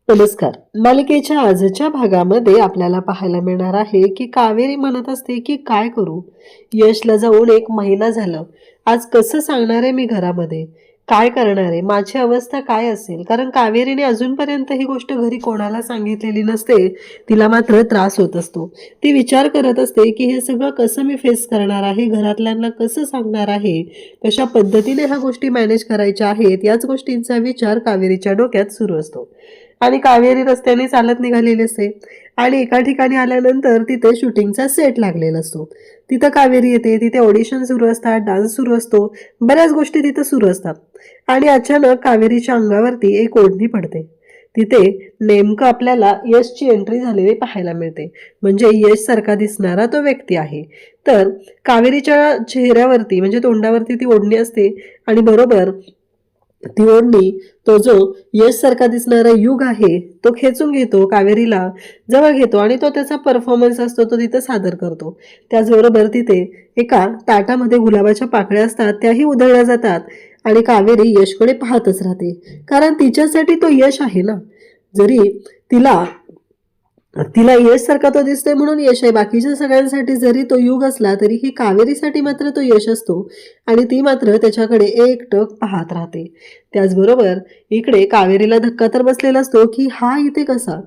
नमस्कार. मालिकेच्या आजच्या भागामध्ये आपल्याला पाहायला मिळणार आहे की कावेरी म्हणत असते की काय करू, यशला जाऊन 1 महिना झालं. आज कसं सांगणार आहे मी घरामध्ये, काय करणार आहे, माझी अवस्था काय असेल. कारण कावेरीने अजूनपर्यंत ही गोष्ट घरी कोणाला सांगितलेली नसते. तिला मात्र त्रास होत असतो. ती विचार करत असते की हे सगळं कसं मी फेस करणार आहे, घरातल्यांना कसं सांगणार आहे, कशा पद्धतीने ह्या गोष्टी मॅनेज करायच्या आहेत. याच गोष्टींचा विचार कावेरीच्या डोक्यात सुरू असतो. आणि कावेरी रस्त्याने चालत निघालेली असते आणि एका ठिकाणी आल्यानंतर तिथे शूटिंगचा सेट लागलेला असतो. तिथं कावेरी येते. तिथे ऑडिशन सुरू असतात, डान्स सुरू असतो, बऱ्याच गोष्टी तिथं सुरू असतात. आणि अचानक कावेरीच्या अंगावरती एक ओढणी पडते. तिथे नेमकं आपल्याला यशची एंट्री झालेली पाहायला मिळते. म्हणजे यश सारखा दिसणारा तो व्यक्ती आहे. तर कावेरीच्या चेहऱ्यावरती म्हणजे तोंडावरती ती ओढणी असते आणि बरोबर ती ओढणी तो जो यश सारखा दिसणारा युग आहे तो खेचून घेतो, कावेरीला जवळ घेतो आणि तो त्याचा परफॉर्मन्स असतो तो तिथे सादर करतो. त्याचबरोबर तिथे एका ताटामध्ये गुलाबाच्या पाकळ्या असतात, त्याही उधळल्या जातात आणि कावेरी यशकडे पाहतच राहते. कारण तिच्यासाठी तो यश आहे ना. जरी तिला तिला यश सारखा तो दिसतोय म्हणून यश आहे. बाकीच्या सगळ्यांसाठी जरी तो युग असला तरी ही कावेरीसाठी मात्र तो यश असतो आणि ती मात्र त्याच्याकडे एकटक पाहत राहते. त्याचबरोबर इकडे कावेरीला धक्का तर बसलेला असतो की हा इथे कसा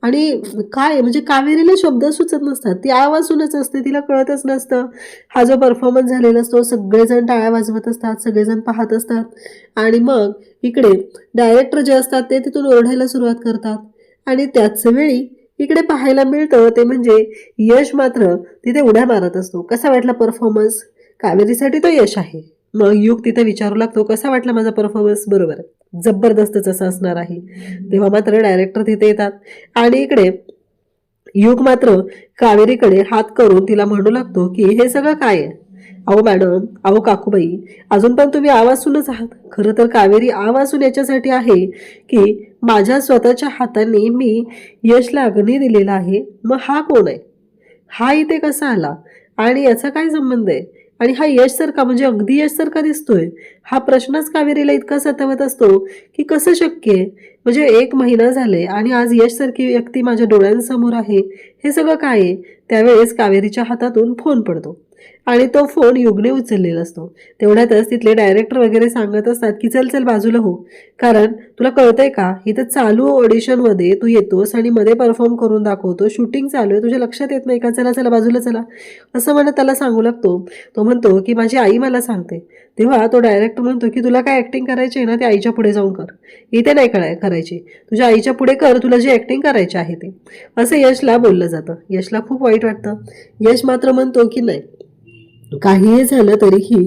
आणि काय म्हणजे कावेरीला शब्द सुचत नसतात. ती आवाजूनच असते, तिला कळतच नसतं. हा जो परफॉर्मन्स झालेला असतो सगळेजण टाळ्या वाजवत असतात, सगळेजण पाहत असतात आणि मग इकडे डायरेक्टर जे असतात ते तिथून ओरडायला सुरुवात करतात. आणि त्याच वेळी इकडे पाहायला मिळतं ते म्हणजे यश मात्र तिथे उड्या मारत असतो. कसा वाटला परफॉर्मन्स? कावेरीसाठी तो यश आहे. मग युग तिथे विचारू लागतो कसा वाटला माझा परफॉर्मन्स? बरोबर आहे, जबरदस्तच असा असणार आहे. तेव्हा मात्र डायरेक्टर तिथे येतात आणि इकडे युग मात्र कावेरीकडे हात करून तिला म्हणू लागतो की हे सगळं काय आहे? अहो मॅडम, अहो काकूबाई, अजून पण तुम्ही आवासूनच आहात. खरं तर कावेरी आवासून याच्यासाठी आहे की माझ्या स्वतःच्या हाताने मी यशला अग्नी दिलेला आहे. मग हा कोण आहे? हा इथे कसा आला आणि याचा काय संबंध आहे? आणि हा यश सारखा म्हणजे अगदी यश सारखा दिसतोय, हा प्रश्नच कावेरीला इतका सतावत असतो की कसं शक्य आहे. म्हणजे 1 महिना झाले आणि आज यश सारखी व्यक्ती माझ्या डोळ्यांसमोर आहे, हे सगळं काय आहे? त्यावेळेस कावेरीच्या हातातून फोन पडतो आणि तो फोन युगने उचललेला असतो. तेवढ्यातच तिथले डायरेक्टर वगैरे सांगत असतात की चल चल बाजूला हो, कारण तुला कळतंय का इथं चालू ऑडिशनमध्ये तू येतोस आणि मध्ये परफॉर्म करून दाखवतो, शूटिंग चालू आहे, तुझ्या लक्षात येत नाही का? चला चला बाजूला चला, असं म्हणत त्याला सांगू लागतो. तो म्हणतो की माझी आई मला सांगते. तेव्हा तो डायरेक्टर म्हणतो की तुला काय ऍक्टिंग करायची आहे ना ते आईच्या पुढे जाऊन कर, इथे नाही करायची. तुझ्या आईच्या पुढे कर, तुला जी ऍक्टिंग करायची आहे ते, असं यशला बोललं जातं. यशला खूप वाईट वाटतं. यश मात्र म्हणतो की नाही, काहीही झालं तरीही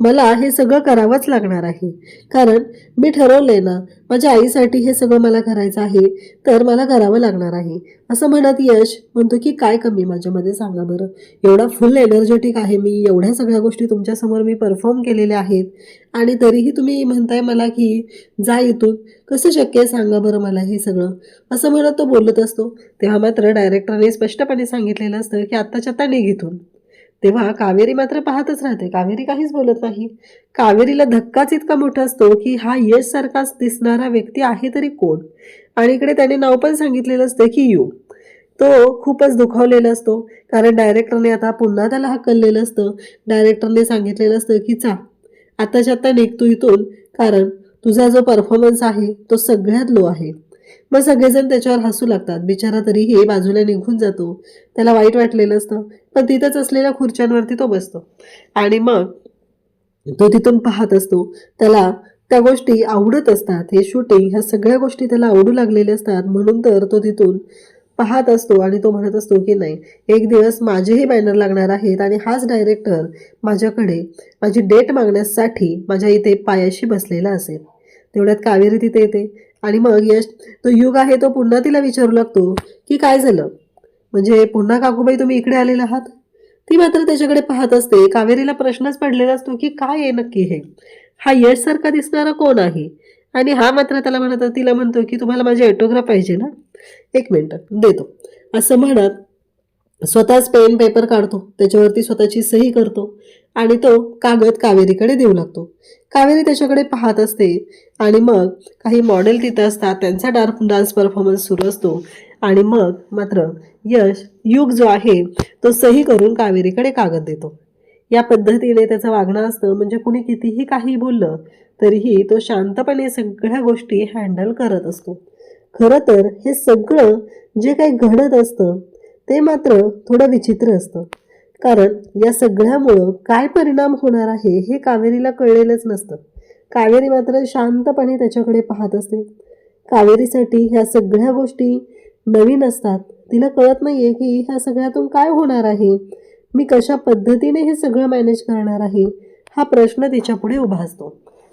मला हे सगळं करावंच लागणार आहे. कारण मी ठरवलंय ना, माझ्या आईसाठी हे सगळं मला करायचं आहे, तर मला करावं लागणार आहे. असं म्हणत यश म्हणतो की काय कमी माझ्यामध्ये सांगा बरं. एवढा फुल एनर्जेटिक आहे मी, एवढ्या सगळ्या गोष्टी तुमच्यासमोर मी परफॉर्म केलेल्या आहेत आणि तरीही तुम्ही म्हणताय मला की जा इथून. कसं शक्य आहे सांगा बरं मला हे सगळं, असं म्हणत तो बोलत असतो. तेव्हा मात्र डायरेक्टरने स्पष्टपणे सांगितलेलं असतं की आत्ताच्या आत्ता निघ इथून. तेव्हा कावेरी मात्र पाहतच राहते. कावेरी काहीच बोलत नाही. कावेरीला धक्काच इतका मोठा असतो की हा यश सारखाच दिसणारा व्यक्ती आहे तरी कोण? आणि इकडे त्याने नाव पण सांगितलेलं असतं की युग. तो खूपच दुखावलेला असतो कारण डायरेक्टरने आता पुन्हा त्याला हकललेलं असतं. डायरेक्टरने सांगितलेलं असतं की चा आत्ताच्या आत्ता निघतो इथून, कारण तुझा जो परफॉर्मन्स आहे तो सगळ्यात लो आहे. मग सगळेजण त्याच्यावर हसू लागतात. बिचारा तरीही बाजूला निघून जातो. त्याला वाईट वाटलेलं असतं, पण तिथंच असलेल्या खुर्च्यांवरती तो बसतो आणि मग तो तिथून पाहत असतो. त्याला त्या गोष्टी आवडत असतात, हे शूटिंग, ह्या सगळ्या गोष्टी त्याला आवडू लागलेल्या असतात. म्हणून तर तो तिथून पाहत असतो आणि तो म्हणत असतो की नाही, एक दिवस माझेही बॅनर लागणार आहेत आणि हाच डायरेक्टर माझ्याकडे माझी डेट मागण्यासाठी माझ्या इथे पायाशी बसलेला असेल. तेवढ्यात कावेरी तिथे येते आणि मग यश, तो युग आहे तो पुन्हा तिला विचारू लागतो की काय झालं, म्हणजे पुन्हा काकूबाई तुम्ही इकडे आलेला आहात? ती मात्र त्याच्याकडे पाहत असते. कावेरीला प्रश्नच पडलेला असतो की काय आहे नक्की हे, हा यश सारखा दिसणारा कोण आहे? आणि हा मात्र तिला म्हणतो की तुम्हाला माझी ऑटोग्राफ पाहिजे ना, 1 मिनिट देतो, असं म्हणत स्वतःच पेन पेपर काढतो, त्याच्यावरती स्वतःची सही करतो आणि तो कागद कावेरीकडे देऊ लागतो. कावेरी त्याच्याकडे पाहत असते आणि मग काही मॉडेल तिथं असतात, त्यांचा डान्स परफॉर्मन्स सुरू असतो आणि मग मात्र युग जो आहे तो सही करून कावेरीकडे कागद देतो. या पद्धतीने त्याचं वागणं असतं. म्हणजे कुणी कितीही काही बोललं तरीही तो शांतपणे सगळ्या गोष्टी हँडल करत असतो. खरं तर हे सगळं जे काही घडत असतं ते मात्र थोडं विचित्र असतं. कारण या सगळ्यामुळं काय परिणाम होणार आहे हे कावेरीला कळलेलंच नसतं. कावेरी मात्र शांतपणे त्याच्याकडे पाहत असते. कावेरीसाठी ह्या सगळ्या गोष्टी नवीन असतात. तिला कळत नाहीये की ह्या सगळ्यातून काय होणार आहे, मी कशा पद्धतीने हे सगळं मॅनेज करणार आहे, हा प्रश्न तिच्यापुढे उभा असतो.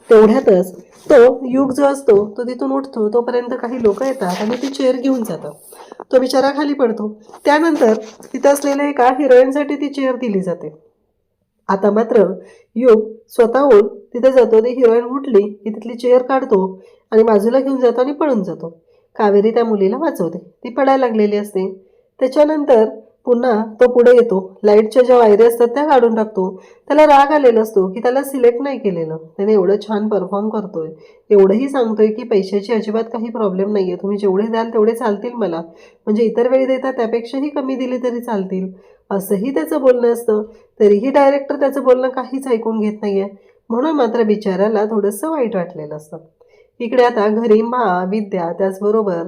तेवढ्यातच तो युग जो असतो तो तिथून उठतो. तोपर्यंत काही लोक येतात आणि ती चेअर घेऊन जातात. तो बिचारा खाली पडतो. त्यानंतर तिथं असलेल्या एका हिरोईनसाठी ती चेअर दिली जाते. आता मात्र युग स्वतःहून तिथे जातो. ती हिरोईन उठली की तिथली चेअर काढतो आणि बाजूला घेऊन जातो आणि पळून जातो. कावेरी त्या मुलीला वाचवते. ती पडायला लागलेली असते. त्याच्यानंतर पुन्हा तो पुढे येतो. लाईटच्या ज्या वायरी असतात त्या काढून टाकतो. त्याला राग आलेला असतो की त्याला सिलेक्ट नाही केलेलं. त्याने एवढं छान परफॉर्म करतोय, एवढंही सांगतोय की पैशाची अजिबात काही प्रॉब्लेम नाहीये, तुम्ही जेवढे द्याल तेवढे चालतील मला, म्हणजे इतर वेळी देतात त्यापेक्षाही कमी दिली तरी चालतील, असंही त्याचं बोलणं असतं. तरीही डायरेक्टर त्याचं बोलणं काहीच ऐकून घेत नाहीये. म्हणून मात्र बिचाऱ्याला थोडंसं वाईट वाटलेलं असतं. इकडे आता घरी विद्या त्याचबरोबर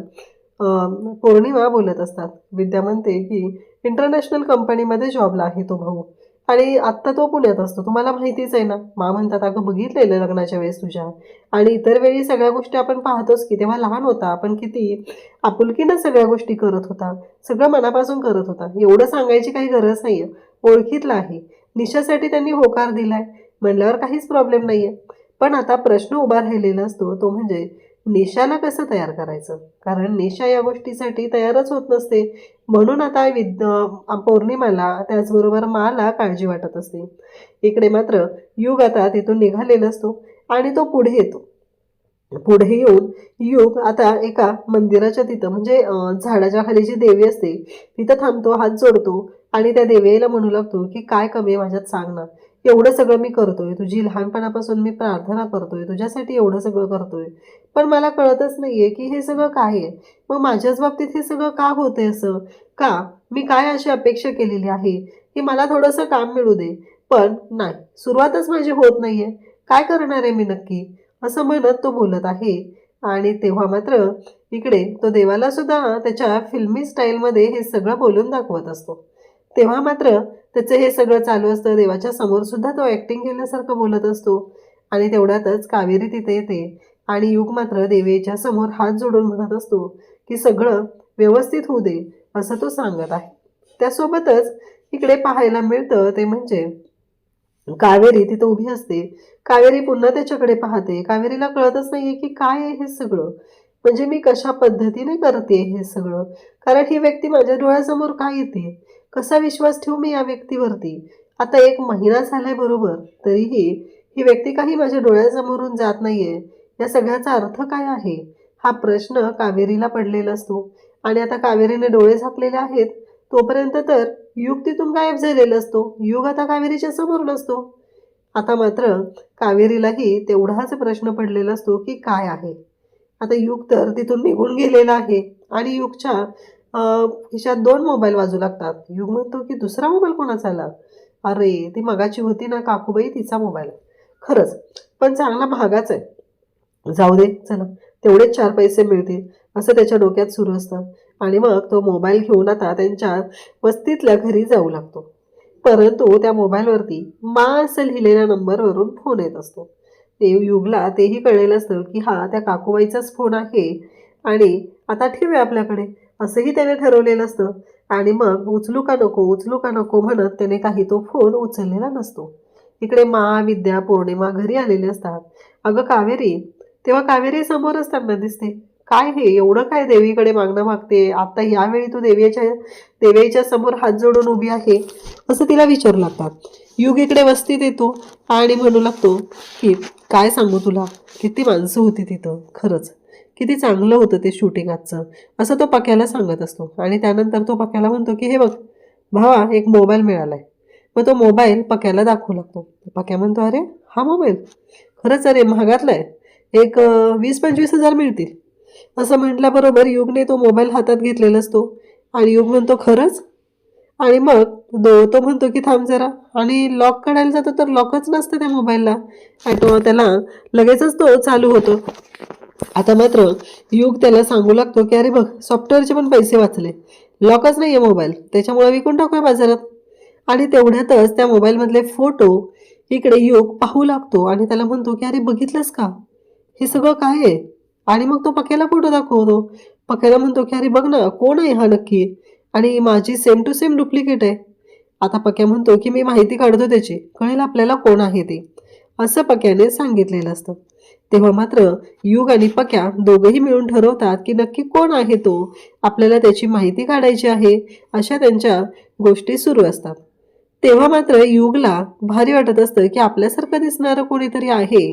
पौर्णिमा बोलत असतात. विद्या म्हणते की इंटरनॅशनल कंपनीमध्ये जॉबला आहे तो भाऊ आणि आत्ता तो पुण्यात असतो, तुम्हाला माहितीच आहे ना. म्हणतात अगं बघितलेलं लग्नाच्या वेळेस तुझ्या, आणि इतर वेळी सगळ्या गोष्टी आपण पाहतोच की तेव्हा लहान होता आपण, किती आपुलकीनं सगळ्या गोष्टी करत होता, सगळं मनापासून करत होता. एवढं सांगायची काही गरज नाहीये, ओळखीतला आहे. निशासाठी त्यांनी होकार दिलाय म्हणल्यावर काहीच प्रॉब्लेम नाहीये. पण आता प्रश्न उभा राहिलेला असतो तो म्हणजे निशाला कसं तयार करायचं, कारण निशा या गोष्टीसाठी तयारच होत नसते. म्हणून आता पौर्णिमाला त्याचबरोबर माला काळजी वाटत असते. इकडे मात्र युग आता तिथून निघालेला असतो आणि तो पुढे येतो. पुढे येऊन युग आता एका मंदिराच्या तिथं म्हणजे झाडाच्या खाली जी देवी असते तिथं थांबतो, हात जोडतो आणि त्या देवीला म्हणू लागतो की काय कमी आहे माझ्यात सांग ना, एवढं सगळं मी करतोय, तुझी लहानपणापासून मी प्रार्थना करतोय, तुझ्यासाठी एवढं सगळं करतोय, पण मला कळतच नाहीये की हे सगळं काय आहे. मग माझ्याच बाबतीत हे सगळं का होतंय असं, का मी काय अशी अपेक्षा केलेली आहे की मला थोडंसं काम मिळू दे, पण नाही, सुरुवातच माझी होत नाहीये, काय करणार आहे मी नक्की, असं म्हणत तो बोलत आहे. आणि तेव्हा मात्र इकडे तो देवाला सुद्धा त्याच्या फिल्मी स्टाईलमध्ये हे सगळं बोलून दाखवत असतो. तेव्हा मात्र त्याचं हे सगळं चालू असतं. देवाच्या समोर सुद्धा तो ॲक्टिंग केल्यासारखं बोलत असतो. आणि तेवढ्यातच कावेरी तिथे येते आणि युग मात्र देवीच्या समोर हात जोडून म्हणत असतो की सगळं व्यवस्थित होऊ दे, असं तो सांगत आहे. त्यासोबतच इकडे पाहायला मिळतं ते म्हणजे कावेरी तिथं उभी असते. कावेरी पुन्हा त्याच्याकडे पाहते. कावेरीला कळतच नाहीये की काय आहे हे सगळं, म्हणजे मी कशा पद्धतीने करते हे सगळं, कारण ही व्यक्ती माझ्या डोळ्यासमोर का येते, कसा विश्वास ठेवू मी या व्यक्तीवरती. आता 1 महिना झालाय बरोबर, तरीही ही व्यक्ती काही माझ्या डोळ्यासमोरून जात नाहीये. या सगळ्याचा अर्थ काय आहे, हा प्रश्न कावेरीला पडलेला असतो. आणि आता कावेरीने डोळे झाकलेले आहेत तोपर्यंत तर युग तिथून गायब झालेला असतो. युग आता कावेरीच्या समोर नसतो. आता मात्र कावेरीलाही तेवढाच प्रश्न पडलेला असतो की काय आहे. आता युग तर तिथून निघून गेलेला आहे आणि युगच्या खिशात 2 मोबाईल वाजू लागतात. युग म्हणतो की दुसरा मोबाईल कोणाचा आला, अरे ती मगाची होती ना काकूबाई, तिचा मोबाईल आहे. खरंच पण चांगला महागाच आहे, जाऊ दे चला, तेवढेच 4 पैसे मिळतील, असं त्याच्या डोक्यात सुरू असतं. आणि मग तो मोबाईल घेऊन आता त्यांच्या वस्तीतल्या घरी जाऊ लागतो. परंतु त्या मोबाईलवरती असं लिहिलेल्या नंबरवरून फोन येत असतो. ते युगला तेही कळलेलं असतं की हा त्या काकूबाईचाच फोन आहे आणि आता ठेवूया आपल्याकडे, असंही त्याने ठरवलेलं असतं. आणि मग उचलू का नको, उचलू का नको म्हणत त्याने काही तो फोन उचललेला नसतो. इकडे विद्या पौर्णिमा घरी आलेले असतात. अगं कावेरी, तेव्हा कावेरी समोरच त्यांना दिसते. काय हे एवढं काय देवीकडे मागणं मागते, आता यावेळी तू देवीच्या समोर हात जोडून उभी आहे, असं तिला विचारू लागतात. युग इकडे वस्तीत येतो आणि म्हणू लागतो की काय सांगू तुला, किती माणसं होती तिथं, खरंच किती चांगलं होतं ते शूटिंग आजचं, असं तो पक्याला सांगत असतो. आणि त्यानंतर तो पक्याला म्हणतो की हे बघ, भावा एक मोबाईल मिळालाय. मग तो मोबाईल पक्याला दाखवू लागतो. पक्या म्हणतो, अरे हा मोबाईल खरंच अरे महागातला आहे. एक 20-25 हजार मिळतील. असं म्हटल्याबरोबर युगने तो मोबाईल हातात घेतलेला असतो आणि युग म्हणतो खरंच. आणि मग तो म्हणतो की थांब जरा, आणि लॉक काढायला जातो तर लॉकच नसतं त्या मोबाईलला. आणि तो त्याला लगेचच तो चालू होतो. आता मात्र युग त्याला सांगू लागतो की अरे बघ सॉफ्टवेअरचे पण पैसे वाचले, लॉकच नाही आहे मोबाईल, त्याच्यामुळे विकून टाकूया बाजारात. आणि तेवढ्यातच त्या मोबाईलमधले फोटो इकडे युग पाहू लागतो आणि त्याला म्हणतो की अरे बघितलंस का, हे सगळं काय आहे. आणि मग तो पक्याला फोटो दाखवतो. पक्याला म्हणतो की अरे बघ ना कोण आहे हा नक्की, आणि माझी सेम टू सेम डुप्लिकेट आहे. आता पक्या म्हणतो की मी माहिती काढतो त्याची, कळेल आपल्याला कोण आहे ते, असं पक्याने सांगितलेलं असतं. तेव्हा मात्र युग आणि पक्या दोघंही मिळून ठरवतात की नक्की कोण आहे तो, आपल्याला त्याची माहिती काढायची आहे. अशा त्यांच्या गोष्टी सुरू असतात. तेव्हा मात्र युगला भारी वाटत असतं की आपल्यासारखं दिसणारं कोणीतरी आहे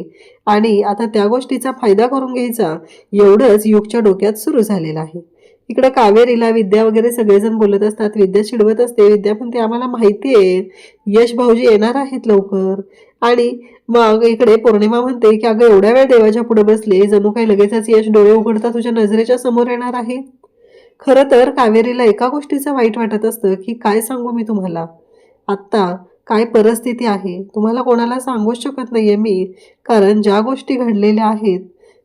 आणि आता त्या गोष्टीचा फायदा करून घ्यायचा, एवढंच युगच्या डोक्यात सुरू झालेलं आहे. इकडं कावेरीला विद्या वगैरे सगळेजण बोलत असतात. विद्या चिडवत असते. विद्या म्हणते आम्हाला माहिती आहे यश भाऊजी येणार आहेत लवकर. आणि मग इकडे पौर्णिमा म्हणते की अगं एवढ्या वेळ देवाच्या पुढे बसले, जणू काही लगेचच यश डोळे उघडता तुझ्या नजरेच्या समोर येणार आहे. खरं तर कावेरीला एका गोष्टीचं वाईट वाटत असतं की काय सांगू मी तुम्हाला, आत्ता काय परिस्थिती आहे तुम्हाला कोणाला सांगूच शकत नाहीये मी, कारण ज्या गोष्टी घडलेल्या आहेत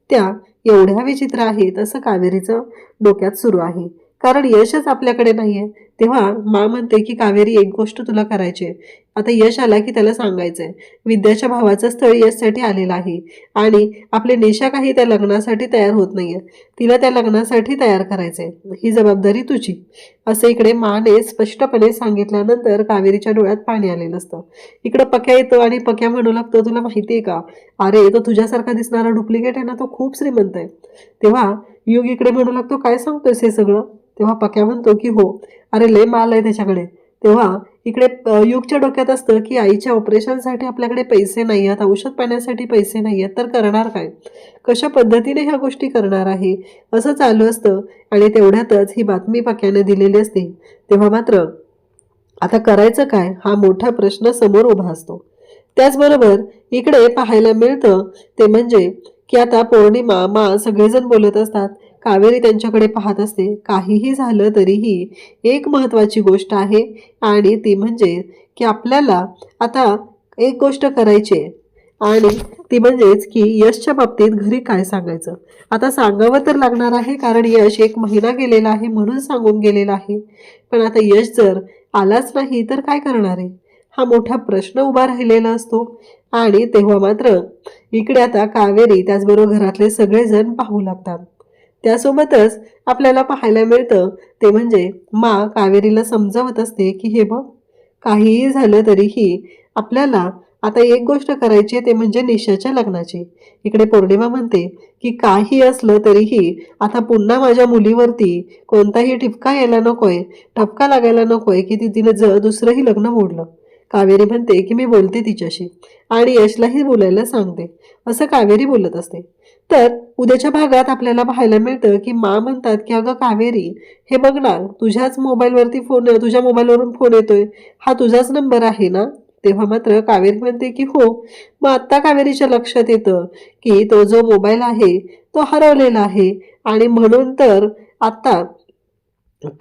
त्या एवढ्या विचित्र आहेत असं कावेरीचं डोक्यात सुरू आहे. कारण यशच आपल्याकडे नाहीये. तेव्हा मा म्हणते की कावेरी एक गोष्ट तुला करायची आहे. आता यश आला की त्याला सांगायचंय विद्याच्या भावाचं स्थळ यशसाठी आलेलं आहे आणि आपली निशा काही त्या लग्नासाठी तयार होत नाहीये, तिला त्या लग्नासाठी तयार करायचंय, ही जबाबदारी तुझी, असं इकडे माने स्पष्टपणे सांगितल्यानंतर कावेरीच्या डोळ्यात पाणी आलेलं असतं. इकडं पक्या येतो आणि पक्या म्हणू लागतो तुला माहिती आहे का, अरे तो तुझ्यासारखा दिसणारा डुप्लिकेट आहे ना, तो खूप श्रीमंत आहे. तेव्हा युग इकडे म्हणू लागतो काय सांगतोयस हे सगळं. तेव्हा पक्या म्हणतो की हो, अरे लय माल आहे त्याच्याकडे. तेव्हा इकडे युगच्या डोक्यात असतं की आईच्या ऑपरेशनसाठी आपल्याकडे पैसे नाही आहेत, औषध पाण्यासाठी पैसे नाही आहेत, तर करणार काय, कशा पद्धतीने ह्या गोष्टी करणार आहे, असं चालू असतं. आणि तेवढ्यातच ही बातमी पक्याने दिलेली असते. तेव्हा मात्र आता करायचं काय हा मोठा प्रश्न समोर उभा असतो. त्याचबरोबर इकडे पाहायला मिळतं ते म्हणजे की आता पौर्णिमा मा सगळेजण बोलत असतात. कावेरी त्यांच्याकडे पाहत असते. काहीही झालं तरीही एक महत्त्वाची गोष्ट आहे आणि ती म्हणजे की आपल्याला आता एक गोष्ट करायची आहे आणि ती म्हणजेच की यशच्या बाबतीत घरी काय सांगायचं. आता सांगावं तर लागणार आहे कारण यश 1 महिना गेलेला आहे म्हणून सांगून गेलेला आहे. पण आता यश जर आलाच नाही तर काय करणार आहे, हा मोठा प्रश्न उभा राहिलेला असतो. आणि तेव्हा मात्र इकडे आता कावेरी त्याचबरोबर घरातले सगळेजण पाहू लागतात. त्यासोबतच आपल्याला पाहायला मिळतं ते म्हणजे मा कावेरीला समजावत असते की हे बघ, काहीही झालं तरीही आपल्याला आता एक गोष्ट करायची ते म्हणजे निशाच्या लग्नाची. इकडे पौर्णिमा म्हणते की काही असलं तरीही आता पुन्हा माझ्या मुलीवरती कोणताही ठिपका यायला नकोय, ठपका लागायला नकोय की तिने दुसरंही लग्न मोडलं. कावेरी म्हणते की मी बोलते तिच्याशी आणि यशलाही बोलायला सांगते, असं कावेरी बोलत असते. तर उद्याच्या भागात आपल्याला पाहायला मिळतं की मा म्हणतात की अगं कावेरी, हे बघ ना तुझ्याच मोबाईलवरती तुझ्या मोबाईलवरून फोन येतोय, हा तुझाच नंबर आहे ना. तेव्हा मात्र कावेरी म्हणते की हो. मग आत्ता कावेरीच्या लक्षात येतं की तो जो मोबाईल आहे तो हरवलेला आहे आणि म्हणून तर आत्ता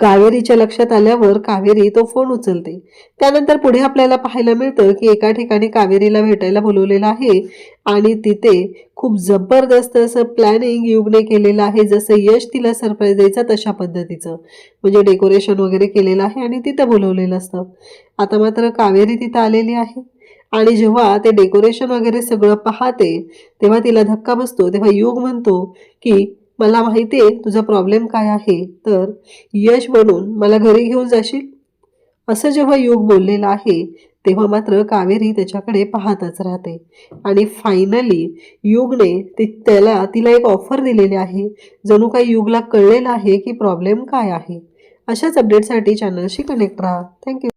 कावेरीच्या लक्षात आल्यावर कावेरी तो फोन उचलते. त्यानंतर पुढे आपल्याला पाहायला मिळतं की एका ठिकाणी कावेरीला भेटायला बोलवलेलं आहे आणि तिथे खूप जबरदस्त असं प्लॅनिंग युगने केलेलं आहे, जसं यश तिला सरप्राईज द्यायचा तशा पद्धतीचं, म्हणजे डेकोरेशन वगैरे केलेलं आहे आणि तिथं बोलवलेलं असतं. आता मात्र कावेरी तिथं आलेली आहे आणि जेव्हा ते डेकोरेशन वगैरे सगळं पाहते तेव्हा तिला धक्का बसतो. तेव्हा युग म्हणतो की मला माहिती आहे तुझा प्रॉब्लेम काय आहे, तर यश बनून मला घरी घेऊन जाशील, असं जेव्हा युग बोललेला आहे तेव्हा मात्र कावेरी त्याच्याकडे पाहतच राहते. आणि फायनली युगने तिला एक ऑफर दिलेली आहे. जणू काही युगला कळलेलं आहे की प्रॉब्लेम काय आहे. अशाच अपडेटसाठी चॅनलशी कनेक्ट राहा. थँक्यू.